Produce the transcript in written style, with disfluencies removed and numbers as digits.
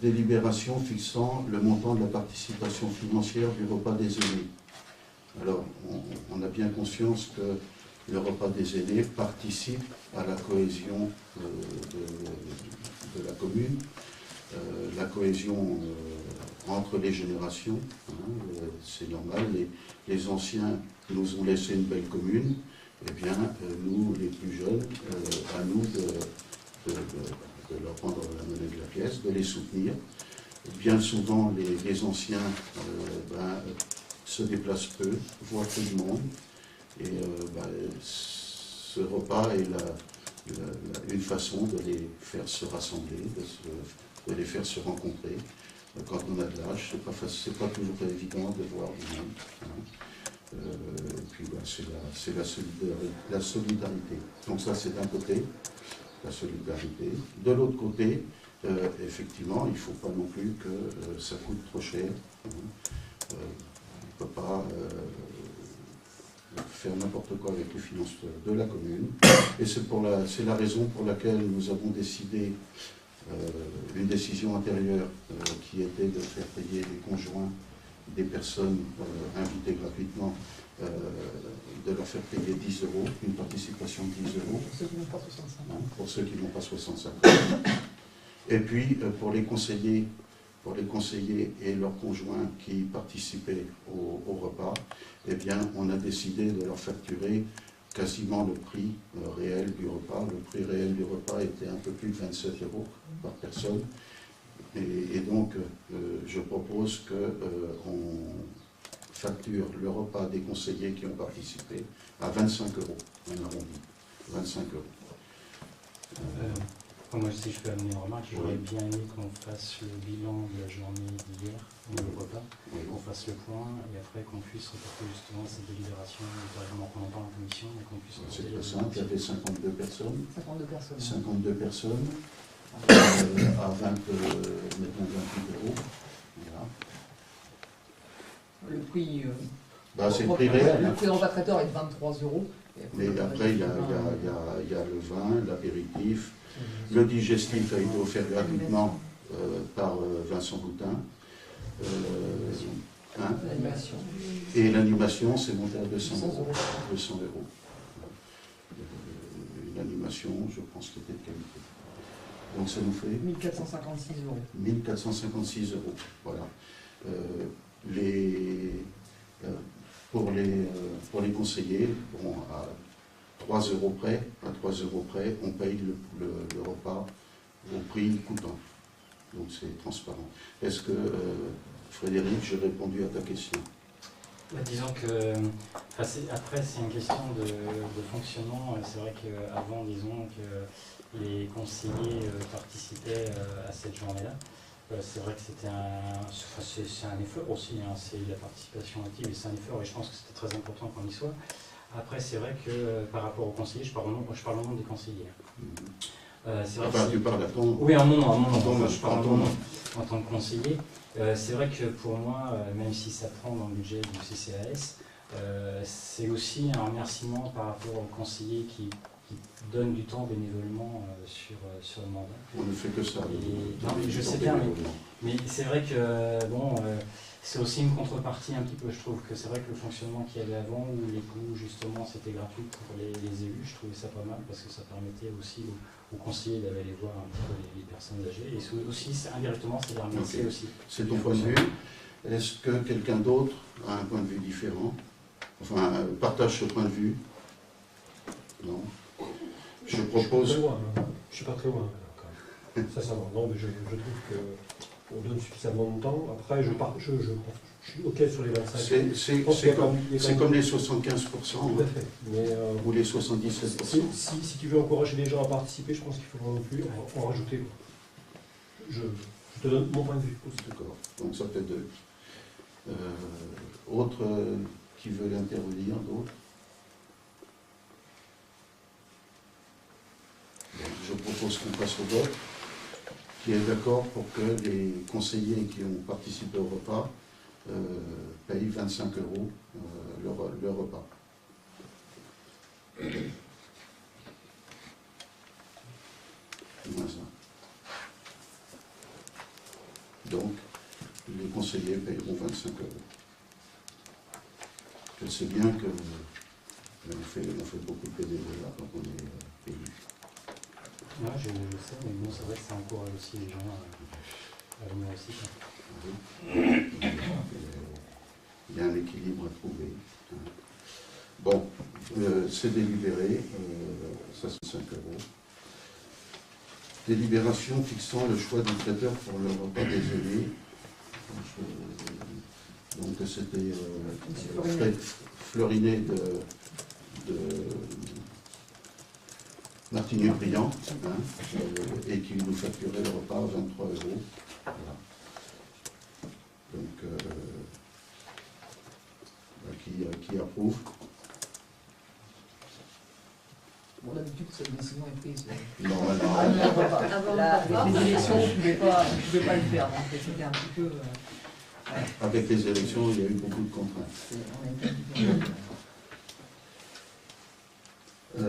délibération fixant le montant de la participation financière du repas des aînés. Alors, on a bien conscience que le repas des aînés participe à la cohésion de la commune, la cohésion entre les générations, hein, c'est normal. Les anciens nous ont laissé une belle commune, et bien nous, les plus jeunes, à nous de leur rendre la monnaie de la pièce, de les soutenir. Bien souvent, les anciens se déplacent peu, voient peu de monde, et ce repas est une façon de les faire se rassembler, de les faire se rencontrer. Quand on a de l'âge, c'est pas toujours évident de voir du monde. Hein. Et puis c'est la solidarité. Donc ça, c'est d'un côté, la solidarité. De l'autre côté, effectivement, il ne faut pas non plus que ça coûte trop cher. Hein. On ne peut pas faire n'importe quoi avec les finances de la commune. Et c'est la raison pour laquelle nous avons décidé, une décision antérieure qui était de faire payer les conjoints des personnes invitées gratuitement, de leur faire payer 10 €, une participation de 10 €. Pour ceux qui n'ont pas 65. Hein, pour ceux qui n'ont pas 65. Et puis pour les conseillers et leurs conjoints qui participaient au repas, eh bien, on a décidé de leur facturer quasiment le prix réel du repas. Le prix réel du repas était un peu plus de 27 € par personne. Et donc, je propose qu'on facture le repas des conseillers qui ont participé à 25 €, un arrondi, 25 €. Moi, si je peux amener une remarque, j'aurais bien aimé qu'on fasse le bilan de la journée d'hier, le repas, qu'on fasse le point, et après qu'on puisse reporter justement cette délibération, notamment qu'on en parle en commission, et qu'on puisse reporter. C'est très simple, il y avait 52 personnes. 52 personnes. 52 personnes, à 20, mettons 28 €. Voilà. Le prix... c'est le prix réel. Le prix de repas traiteur est de 23 €. Mais après, il y a le vin, l'apéritif. Le digestif a été offert gratuitement par Vincent Boutin. L'animation. Et l'animation, c'est monté à 200 €. 200 €. Une animation, je pense, qui était de qualité. Donc ça nous fait 1456 €. 1456 €. Voilà. Pour les conseillers, bon, à 3 € près, on paye le repas au prix coûtant. Donc c'est transparent. Est-ce que, Frédéric, j'ai répondu à ta question? Disons que, après c'est une question de fonctionnement. C'est vrai qu'avant, disons que les conseillers participaient à cette journée-là. C'est vrai que c'était c'est un effort aussi, hein, c'est la participation active et c'est un effort et je pense que c'était très important qu'on y soit. Après, c'est vrai que par rapport aux conseillers, je parle au nom des conseillers. Tu parles à ton... Oui, en mon nom, je parle en tant que conseiller. C'est vrai que pour moi, même si ça prend dans le budget du CCAS, c'est aussi un remerciement par rapport aux conseillers qui donnent du temps bénévolement sur le mandat. On ne fait que ça. Je sais bien, mais c'est vrai que bon, c'est aussi une contrepartie un petit peu. Je trouve que c'est vrai que le fonctionnement qu'il y avait avant, où les coûts justement c'était gratuit pour les élus, je trouvais ça pas mal parce que ça permettait aussi aux conseillers d'aller aller voir un petit peu les personnes âgées et aussi indirectement c'est de les remercier aussi. C'est ton point de vue. Est-ce que quelqu'un d'autre a un point de vue différent? Enfin, partage ce point de vue? Non. Je propose... Je suis pas très loin, quand même. Sincèrement, non, mais je trouve qu'on donne suffisamment de temps. Après, je suis OK sur les 25. C'est comme les 75%, tout à fait. Mais, ou les 77%. Si tu veux encourager les gens à participer, je pense qu'il faudra non plus en rajouter. Je te donne mon point de vue aussi. D'accord. Donc ça fait 2. Autre qui veut intervenir, d'autres? Je propose qu'on passe au vote. Qui est d'accord pour que les conseillers qui ont participé au repas payent 25 € leur repas. Moins ça. Donc, les conseillers paieront 25 €. Je sais bien que on fait beaucoup de bénévolat quand on est élu. Ouais, je sais, mais bon, c'est vrai que ça encourage aussi les gens à venir aussi. Il y a un équilibre à trouver. Bon, c'est délibéré, ça c'est 5 €. Délibération fixant le choix du traiteur pour le repas déjeuner. Donc c'était Fleurinet de Martigny-Briand, et qui nous facturait le repas à 23 €. Voilà. Donc, qui approuve? Bon, d'habitude, cette décision est prise. Normalement. Les élections, on ne pouvait pas le faire. Donc, c'était un petit peu. Avec les élections, il y a eu beaucoup de contraintes. On a été un petit peu.